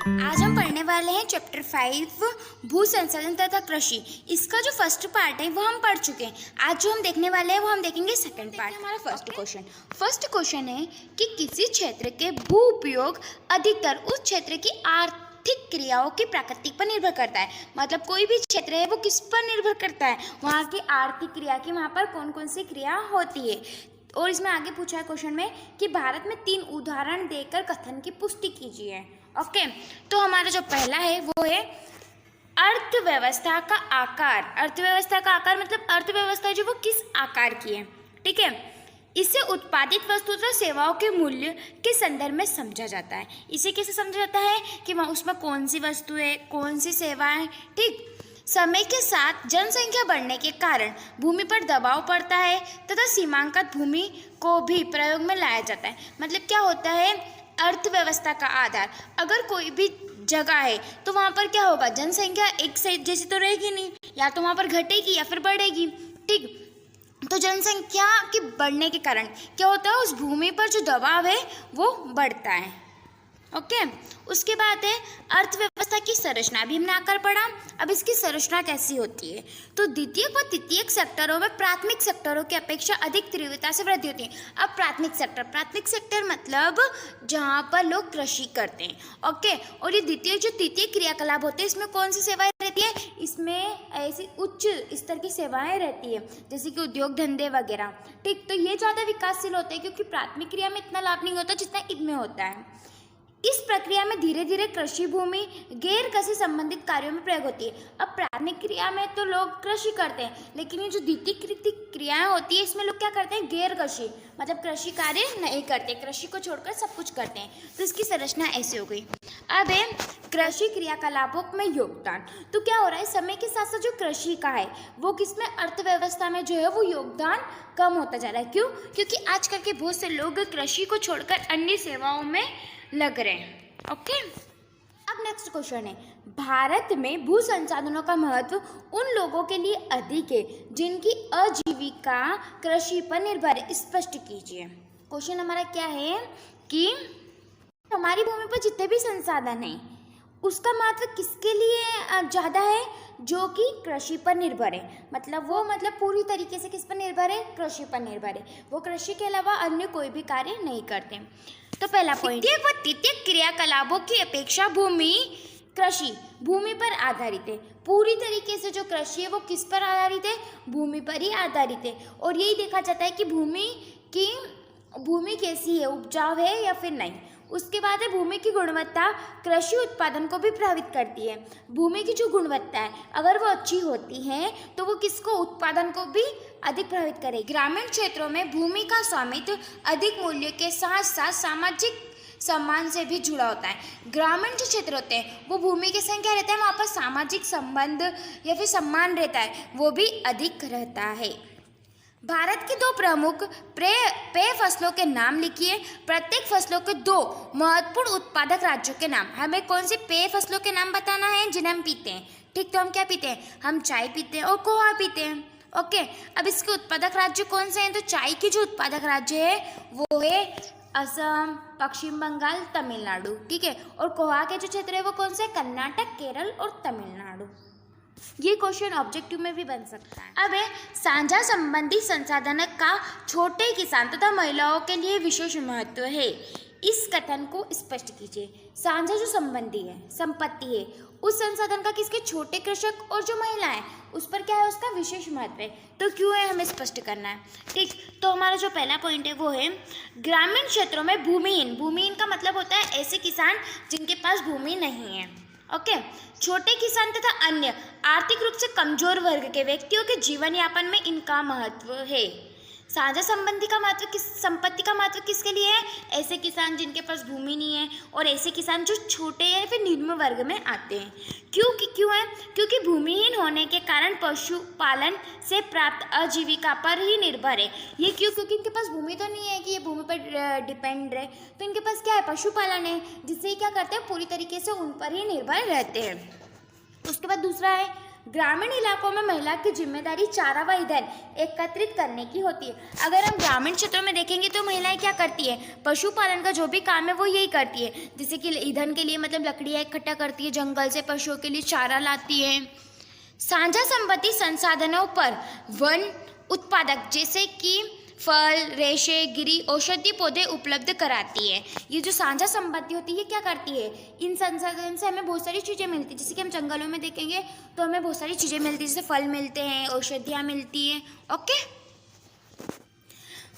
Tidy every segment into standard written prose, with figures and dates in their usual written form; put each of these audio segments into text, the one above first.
आज हम पढ़ने वाले हैं चैप्टर 5 भू संसाधन तथा कृषि। इसका जो फर्स्ट पार्ट है वो हम पढ़ चुके हैं। आज जो हम देखने वाले हैं वो हम देखेंगे सेकंड पार्ट। हमारा फर्स्ट क्वेश्चन है कि किसी क्षेत्र के भू उपयोग अधिकतर उस क्षेत्र की आर्थिक क्रियाओं की प्रकृति पर निर्भर करता है। मतलब कोई भी क्षेत्र है वो किस पर निर्भर करता है, वहाँ की आर्थिक क्रिया की वहाँ पर कौन कौन सी क्रिया होती है। और इसमें आगे पूछा है क्वेश्चन में कि भारत में 3 उदाहरण देकर कथन की पुष्टि कीजिए। ओके, तो हमारा जो पहला है वो है अर्थव्यवस्था का आकार। अर्थव्यवस्था का आकार मतलब अर्थव्यवस्था जो वो किस आकार की है, ठीक है। इसे उत्पादित वस्तु तथा सेवाओं के मूल्य के संदर्भ में समझा जाता है। इसे कैसे समझा जाता है कि उसमें कौन सी वस्तु है, कौन सी सेवा है, ठीक। समय के साथ जनसंख्या बढ़ने के कारण भूमि पर दबाव पड़ता है तथा सीमांकित भूमि को भी प्रयोग में लाया जाता है। मतलब क्या होता है, अर्थव्यवस्था का आधार अगर कोई भी जगह है तो वहाँ पर क्या होगा, जनसंख्या एक से जैसी तो रहेगी नहीं, या तो वहाँ पर घटेगी या फिर बढ़ेगी, ठीक। तो जनसंख्या के बढ़ने के कारण क्या होता है, उस भूमि पर जो दबाव है वो बढ़ता है। ओके, उसके बाद है अर्थव्यवस्था की संरचना। अभी हमने आकर पढ़ा, अब इसकी संरचना कैसी होती है। तो द्वितीयक व तृतीयक सेक्टरों में प्राथमिक सेक्टरों की अपेक्षा अधिक तीव्रता से वृद्धि होती है। अब प्राथमिक सेक्टर मतलब जहाँ पर लोग कृषि करते हैं, ओके। और ये द्वितीय जो तृतीय क्रियाकलाप होते हैं इसमें कौन सी सेवाएं रहती है, इसमें ऐसी उच्च स्तर की सेवाएं रहती है जैसे कि उद्योग धंधे वगैरह, ठीक। तो ये ज़्यादा विकासशील होते हैं क्योंकि प्राथमिक क्रिया में इतना लाभ नहीं होता जितना इनमें होता है। इस प्रक्रिया में धीरे धीरे कृषि भूमि गैर कृषि संबंधित कार्यों में प्रयोग होती है। अब प्राथमिक क्रिया में तो लोग कृषि करते हैं, लेकिन ये जो द्वितीय क्रियाएं होती है इसमें लोग क्या करते हैं, गैर कृषि मतलब कृषि कार्य नहीं करते, कृषि को छोड़कर सब कुछ करते हैं। तो इसकी संरचना ऐसी हो गई। अब है कृषि क्रियाकलापों में योगदान। तो क्या हो रहा है, समय के साथ साथ जो कृषि का है वो किसमें, अर्थव्यवस्था में जो है वो योगदान कम होता जा रहा है। क्यों? क्योंकि आजकल के बहुत से लोग कृषि को छोड़कर अन्य सेवाओं में लग रहे हैं। ओके, अब नेक्स्ट क्वेश्चन है, भारत में भू संसाधनों का महत्व उन लोगों के लिए अधिक है जिनकी आजीविका कृषि पर निर्भर है, स्पष्ट कीजिए। क्वेश्चन हमारा क्या है कि हमारी भूमि पर जितने भी संसाधन हैं उसका महत्व किसके लिए ज़्यादा है, जो कि कृषि पर निर्भर है। मतलब वो पूरी तरीके से किस पर निर्भर है, कृषि पर निर्भर है। वो कृषि के अलावा अन्य कोई भी कार्य नहीं करते। तो पहला पॉइंट, तृतीय क्रियाकलापों की अपेक्षा कृषि भूमि पर आधारित है। पूरी तरीके से जो कृषि है वो किस पर आधारित है, भूमि पर ही आधारित है। और यही देखा जाता है कि भूमि कैसी है, उपजाऊ है या फिर नहीं। उसके बाद है भूमि की गुणवत्ता कृषि उत्पादन को भी प्रभावित करती है। भूमि की जो गुणवत्ता है अगर वो अच्छी होती है तो वो किसको, उत्पादन को भी अधिक प्रभावित करेगी। ग्रामीण क्षेत्रों में भूमि का स्वामित्व अधिक मूल्य के साथ साथ सामाजिक सम्मान से भी जुड़ा होता है। ग्रामीण जो क्षेत्र होते हैं वो भूमि के संग क्या रहता है, वहाँ पर सामाजिक संबंध या फिर सम्मान रहता है, वो भी अधिक रहता है। भारत की 2 प्रमुख पेय फसलों के नाम लिखिए। प्रत्येक फसलों के 2 महत्वपूर्ण उत्पादक राज्यों के नाम। हमें कौन से पेय फसलों के नाम बताना है जिन्हें हम पीते हैं, ठीक। तो हम क्या पीते हैं, हम चाय पीते हैं और कोहा पीते हैं, ओके। अब इसके उत्पादक राज्य कौन से हैं, तो चाय के जो उत्पादक राज्य है वो है असम, पश्चिम बंगाल, तमिलनाडु, ठीक है। और कोहा के जो क्षेत्र है वो कौन से, कर्नाटक, केरल और तमिलनाडु। ये क्वेश्चन ऑब्जेक्टिव में भी बन सकता है। अब है साझा संबंधी संसाधन का छोटे किसान तथा महिलाओं के लिए विशेष महत्व है। इस कथन को स्पष्ट कीजिए। साझा जो संपत्ति है उस संसाधन का किसके, छोटे कृषक और जो महिला है उस पर क्या है, उसका विशेष महत्व है। तो क्यों है हमें स्पष्ट करना है, ठीक। तो हमारा जो पहला पॉइंट है वो है ग्रामीण क्षेत्रों में भूमिहीन का मतलब होता है ऐसे किसान जिनके पास भूमि नहीं है, ओके। छोटे किसान तथा अन्य आर्थिक रूप से कमजोर वर्ग के व्यक्तियों के जीवन यापन में इनका महत्व है। साझा संपत्ति का महत्व किसके लिए है, ऐसे किसान जिनके पास भूमि नहीं है और ऐसे किसान जो छोटे या फिर निम्न वर्ग में आते हैं। क्यों है, क्योंकि भूमिहीन होने के कारण पशुपालन से प्राप्त आजीविका पर ही निर्भर है। ये क्यों, क्योंकि इनके पास भूमि तो नहीं है कि ये भूमि पर डिपेंड रहे, तो इनके पास क्या है, पशुपालन है, जिससे क्या करते हैं पूरी तरीके से उन पर ही निर्भर रहते हैं। उसके बाद दूसरा है ग्रामीण इलाकों में महिला की जिम्मेदारी चारा व ईंधन एकत्रित करने की होती है। अगर हम ग्रामीण क्षेत्रों में देखेंगे तो महिलाएं क्या करती है, पशुपालन का जो भी काम है वो यही करती है। जैसे कि ईंधन के लिए मतलब लकड़ियाँ इकट्ठा करती है, जंगल से पशुओं के लिए चारा लाती है। साझा संपत्ति संसाधनों पर वन उत्पादक जैसे कि फल, रेशे, गिरी, औषधि पौधे उपलब्ध कराती है। ये जो साझा संपत्ति होती है ये क्या करती है, इन संसाधन से हमें बहुत सारी चीज़ें मिलती है। जैसे कि हम जंगलों में देखेंगे तो हमें बहुत सारी चीज़ें मिलती है, जैसे फल मिलते हैं, औषधियाँ मिलती हैं। ओके,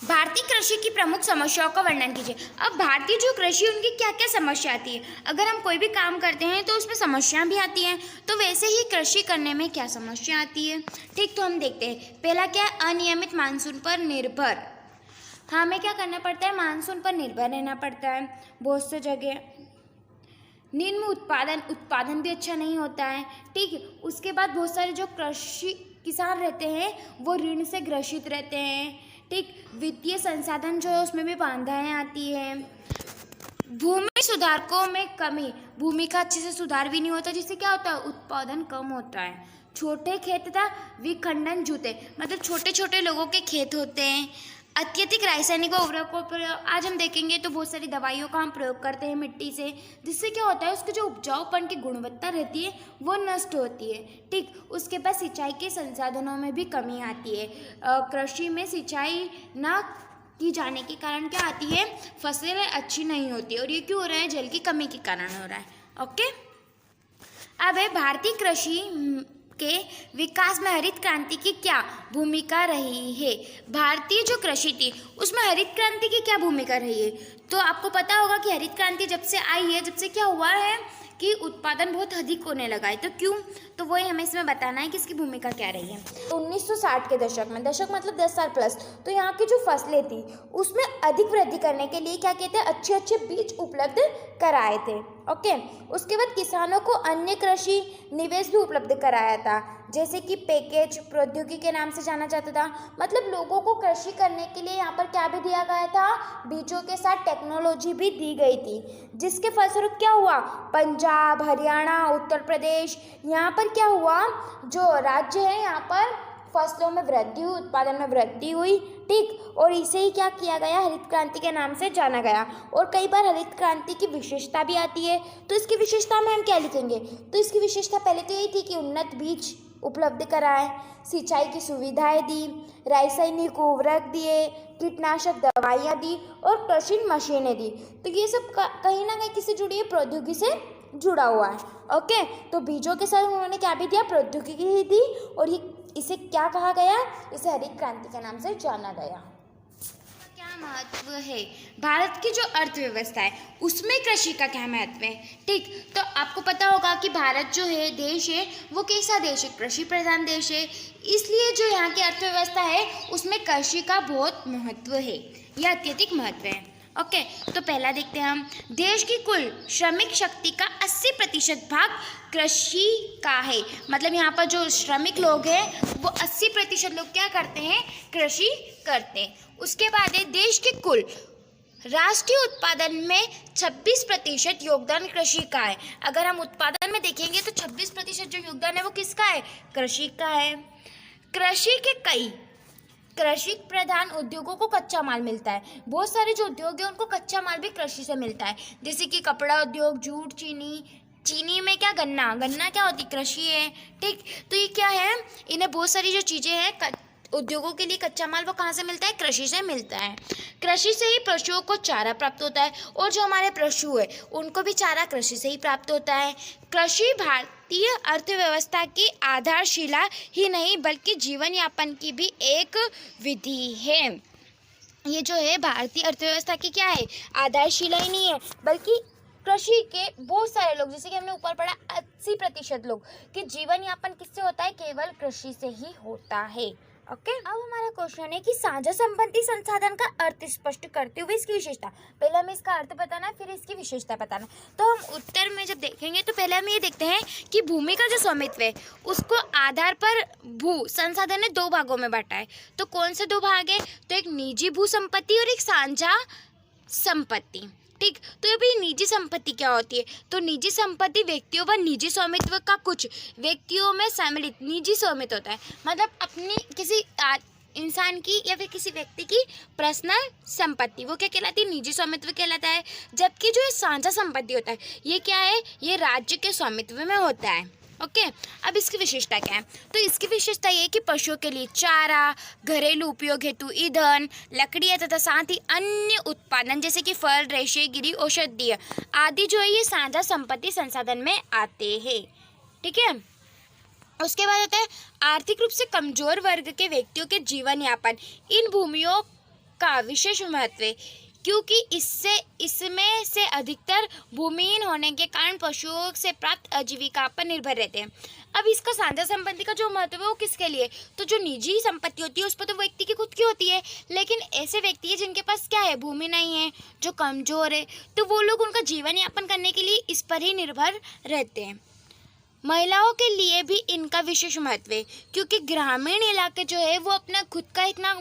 भारतीय कृषि की प्रमुख समस्याओं का वर्णन कीजिए। अब भारतीय जो कृषि उनकी क्या क्या समस्या आती है, अगर हम कोई भी काम करते हैं तो उसमें समस्याएं भी आती हैं, तो वैसे ही कृषि करने में क्या समस्या आती है। ठीक, तो हम देखते हैं। पहला क्या है, अनियमित मानसून पर निर्भर। हाँ, हमें क्या करना पड़ता है, मानसून पर निर्भर रहना पड़ता है बहुत से जगह। निम्न उत्पादन भी अच्छा नहीं होता है। ठीक, उसके बाद बहुत सारे जो कृषि किसान रहते हैं वो ऋण से ग्रसित रहते हैं। ठीक, वित्तीय संसाधन जो है उसमें भी बाधाएं आती हैं। भूमि सुधारकों में कमी, भूमि का अच्छे से सुधार भी नहीं होता, जिससे क्या होता है, उत्पादन कम होता है। छोटे खेत तथा विखंडन जूते, मतलब छोटे छोटे लोगों के खेत होते हैं। अत्यधिक रासायनिक उर्वरकों पर आज हम देखेंगे तो बहुत सारी दवाइयों का हम प्रयोग करते हैं मिट्टी से, जिससे क्या होता है, उसकी जो उपजाऊपन की गुणवत्ता रहती है वो नष्ट होती है। ठीक, उसके बाद सिंचाई के संसाधनों में भी कमी आती है। कृषि में सिंचाई ना की जाने के कारण क्या आती है, फसलें अच्छी नहीं होती, और ये क्यों हो रहा है, जल की कमी के कारण हो रहा है। ओके, अब है भारतीय कृषि के विकास में हरित क्रांति की क्या भूमिका रही है। भारतीय जो कृषि थी उसमें हरित क्रांति की क्या भूमिका रही है, तो आपको पता होगा कि हरित क्रांति जब से आई है, जब से क्या हुआ है कि उत्पादन बहुत अधिक होने लगा है। तो क्यों, तो वही हमें इसमें बताना है कि इसकी भूमिका क्या रही है। 1960 के दशक में, दशक मतलब 10 साल प्लस, तो यहाँ की जो फसलें थी उसमें अधिक वृद्धि करने के लिए क्या कहते हैं, अच्छे अच्छे बीज उपलब्ध कराए थे। ओके, उसके बाद किसानों को अन्य कृषि निवेश भी उपलब्ध कराया था, जैसे कि पैकेज प्रौद्योगिकी के नाम से जाना जाता था। मतलब लोगों को कृषि करने के लिए यहाँ पर क्या भी दिया गया था, बीजों के साथ टेक्नोलॉजी भी दी गई थी, जिसके फलस्वरूप क्या हुआ, पंजाब, हरियाणा, उत्तर प्रदेश, यहाँ पर क्या हुआ, जो राज्य है यहाँ पर फसलों में वृद्धि हुई, उत्पादन में वृद्धि हुई। ठीक, और इसे ही क्या किया गया, हरित क्रांति के नाम से जाना गया। और कई बार हरित क्रांति की विशेषता भी आती है, तो इसकी विशेषता में हम क्या लिखेंगे, तो इसकी विशेषता पहले तो यही थी कि उन्नत बीज उपलब्ध कराए, सिंचाई की सुविधाएं दी, रासायनिक उर्वरक दिए, कीटनाशक दवाइयाँ दी और कृषि मशीनें दी। तो ये सब कहीं ना कहीं किससे जुड़ी है, प्रौद्योगिकी से जुड़ा हुआ है। ओके, तो बीजों के साथ उन्होंने क्या भी दिया, प्रौद्योगिकी ही दी, और ये इसे क्या कहा गया, इसे हरित क्रांति के नाम से जाना गया। क्या महत्व है, भारत की जो अर्थव्यवस्था है उसमें कृषि का क्या महत्व है। ठीक, तो आपको पता होगा कि भारत जो है देश है वो कैसा देश है, कृषि प्रधान देश है, इसलिए जो यहाँ की अर्थव्यवस्था है उसमें कृषि का बहुत महत्व है, यह अत्यधिक महत्व है। ओके, तो पहला देखते हैं हम, देश की कुल श्रमिक शक्ति का 80% भाग कृषि का है। मतलब यहाँ पर जो श्रमिक लोग हैं वो 80% लोग क्या करते हैं, कृषि करते हैं। उसके बाद है देश के कुल राष्ट्रीय उत्पादन में 26% योगदान कृषि का है। अगर हम उत्पादन में देखेंगे तो 26% जो योगदान है वो किसका है, कृषि का है। कृषि के कई कृषि प्रधान उद्योगों को कच्चा माल मिलता है, बहुत सारे जो उद्योग है उनको कच्चा माल भी कृषि से मिलता है, जैसे कि कपड़ा उद्योग, जूट, चीनी में क्या, गन्ना क्या होती, कृषि है। ठीक, तो ये क्या है, इन्हें बहुत सारी जो चीज़ें हैं उद्योगों के लिए कच्चा माल वो कहाँ से मिलता है, कृषि से मिलता है। कृषि से ही पशुओं को चारा प्राप्त होता है, और जो हमारे पशु है उनको भी चारा कृषि से ही प्राप्त होता है। कृषि भारतीय अर्थव्यवस्था की आधारशिला ही नहीं बल्कि जीवन यापन की भी एक विधि है। ये जो है भारतीय अर्थव्यवस्था की क्या है, आधारशिला ही नहीं है बल्कि कृषि के बहुत सारे लोग, जैसे कि हमने ऊपर पढ़ा 80% लोग कि जीवन यापन किससे होता है, केवल कृषि से ही होता है। ओके, अब हमारा क्वेश्चन है कि साझा संपत्ति संसाधन का अर्थ स्पष्ट करते हुए इसकी विशेषता। पहले हमें इसका अर्थ बताना, फिर इसकी विशेषता बताना। तो हम उत्तर में जब देखेंगे तो पहले हम ये देखते हैं कि भूमि का जो स्वामित्व है उसको आधार पर भू संसाधन ने 2 भागों में बांटा है। तो कौन से 2 भाग है, तो एक निजी भू संपत्ति और एक साझा संपत्ति। ठीक, तो अभी निजी संपत्ति क्या होती है? तो निजी संपत्ति व्यक्तियों व निजी स्वामित्व का कुछ व्यक्तियों में सम्मिलित निजी स्वामित्व होता है। मतलब अपनी किसी इंसान की या फिर किसी व्यक्ति की पर्सनल संपत्ति, वो क्या कहलाती है? निजी स्वामित्व कहलाता है। जबकि जो साझा संपत्ति होता है, ये क्या है? ये राज्य के स्वामित्व में होता है। ओके, अब इसकी विशेषता क्या है? तो इसकी विशेषता ये है कि पशुओं के लिए चारा, घरेलू उपयोग हेतु ईंधन, लकड़ियाँ तथा साथ ही अन्य उत्पादन जैसे कि फल, रेशे, गिरी, औषधीय आदि जो है ये साझा संपत्ति संसाधन में आते हैं। ठीक है, उसके बाद आता है आर्थिक रूप से कमजोर वर्ग के व्यक्तियों के जीवन यापन। इन भूमियों का विशेष महत्व है क्योंकि इसमें से अधिकतर भूमिहीन होने के कारण पशुओं से प्राप्त आजीविका पर निर्भर रहते हैं। अब इसका साझा संपत्ति का जो महत्व है वो किसके लिए? तो जो निजी संपत्ति होती है उस पर तो व्यक्ति की खुद की होती है, लेकिन ऐसे व्यक्ति है जिनके पास क्या है? भूमि नहीं है, जो कमजोर है, तो वो लोग उनका जीवन यापन करने के लिए इस पर ही निर्भर रहते हैं। महिलाओं के लिए भी इनका विशेष महत्व है क्योंकि ग्रामीण इलाके जो है वो अपना खुद का इतना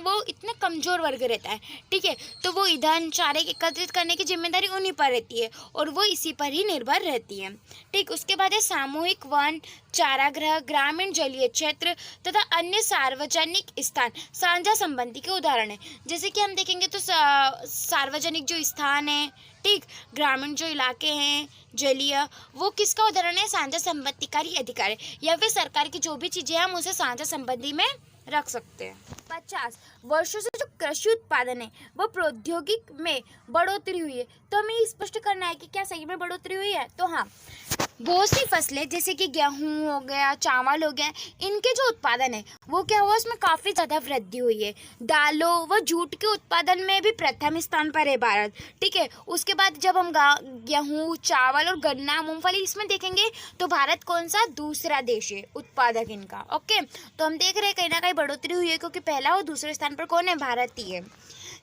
कमज़ोर वर्ग रहता है। ठीक है, तो वो ईंधन, चारे एकत्रित करने की जिम्मेदारी उन्हीं पर रहती है और वो इसी पर ही निर्भर रहती है। ठीक, उसके बाद है सामूहिक वन, चारागृह, ग्रामीण जलीय क्षेत्र तथा अन्य सार्वजनिक स्थान साझा संपत्ति के उदाहरण है। जैसे कि हम देखेंगे तो सार्वजनिक जो स्थान है, ठीक, ग्रामीण जो इलाके हैं, जलीय, वो किसका उदाहरण है? साझा संपत्तिकारी अधिकार है, या फिर सरकार की जो भी चीजें हम उसे साझा संपत्ति में रख सकते हैं। 50 वर्षों से जो कृषि उत्पादन है वो प्रौद्योगिक में बढ़ोतरी हुई है। तो हमें स्पष्ट करना है कि क्या सही में बढ़ोतरी हुई है? तो हाँ, बहुत सी फसलें जैसे कि गेहूं हो गया, चावल हो गया, इनके जो उत्पादन है वो क्या हुआ? उसमें काफ़ी ज़्यादा वृद्धि हुई है। दालों व जूट के उत्पादन में भी प्रथम स्थान पर है भारत। ठीक है, उसके बाद जब हम गेहूं, चावल और गन्ना, मूंगफली इसमें देखेंगे तो भारत कौन सा? दूसरा देश है उत्पादक इनका। ओके, तो हम देख रहे हैं कहीं ना कहीं बढ़ोतरी हुई है क्योंकि पहला और दूसरे स्थान पर कौन है? भारत ही है।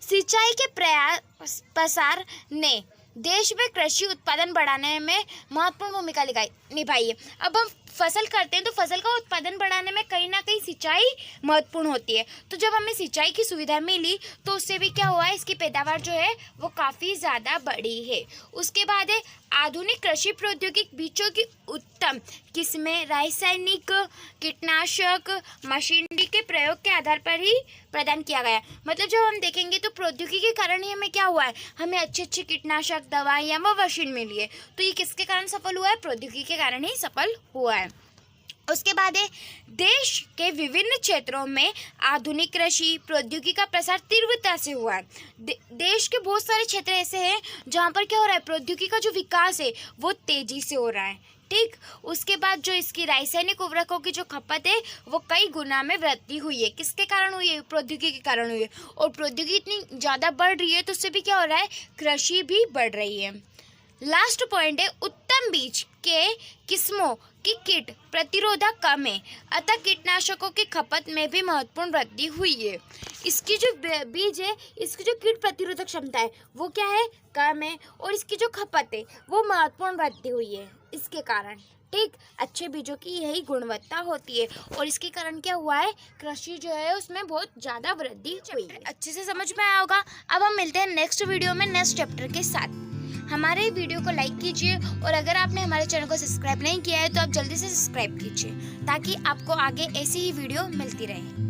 सिंचाई के प्रसार ने देश में कृषि उत्पादन बढ़ाने में महत्वपूर्ण भूमिका निभाई है। अब हम फसल करते हैं तो फसल का उत्पादन बढ़ाने में कहीं ना कहीं सिंचाई महत्वपूर्ण होती है। तो जब हमें सिंचाई की सुविधा मिली तो उससे भी क्या हुआ है? इसकी पैदावार जो है वो काफ़ी ज़्यादा बढ़ी है। उसके बाद है आधुनिक कृषि प्रौद्योगिकी बीजों की उत्तम किस्में, रासायनिक कीटनाशक, मशीनरी के प्रयोग के आधार पर ही प्रदान किया गया। मतलब जब हम देखेंगे तो प्रौद्योगिकी के कारण ही हमें क्या हुआ है? हमें अच्छे अच्छे कीटनाशक, दवाइयाँ व मशीन मिली है। तो ये किसके कारण सफल हुआ है? प्रौद्योगिकी के कारण ही सफल हुआ है। उसके बाद है देश के विभिन्न क्षेत्रों में आधुनिक कृषि प्रौद्योगिकी का प्रसार तीव्रता से हुआ है। देश के बहुत सारे क्षेत्र ऐसे हैं जहाँ पर क्या हो रहा है? प्रौद्योगिकी का जो विकास है वो तेजी से हो रहा है। ठीक, उसके बाद जो इसकी रासायनिक उर्वरकों की जो खपत है वो कई गुना में वृद्धि हुई है। किसके कारण हुई है? प्रौद्योगिकी के कारण हुई है। और प्रौद्योगिकी इतनी ज़्यादा बढ़ रही है तो उससे भी क्या हो रहा है? कृषि भी बढ़ रही है। लास्ट पॉइंट है उत्तम बीज के किस्मों की कीट प्रतिरोधक कम है, अतः कीटनाशकों की खपत में भी महत्वपूर्ण वृद्धि हुई है। इसकी जो बीज है, इसकी जो कीट प्रतिरोधक क्षमता है वो क्या है? कम है, और इसकी जो खपत है वो महत्वपूर्ण वृद्धि हुई है इसके कारण। ठीक, अच्छे बीजों की यही गुणवत्ता होती है और इसके कारण क्या हुआ है? कृषि जो है उसमें बहुत ज़्यादा वृद्धि हुई है। अच्छे से समझ में आया होगा। अब हम मिलते हैं नेक्स्ट वीडियो में नेक्स्ट चैप्टर के साथ। हमारे वीडियो को लाइक कीजिए और अगर आपने हमारे चैनल को सब्सक्राइब नहीं किया है तो आप जल्दी से सब्सक्राइब कीजिए ताकि आपको आगे ऐसी ही वीडियो मिलती रहे।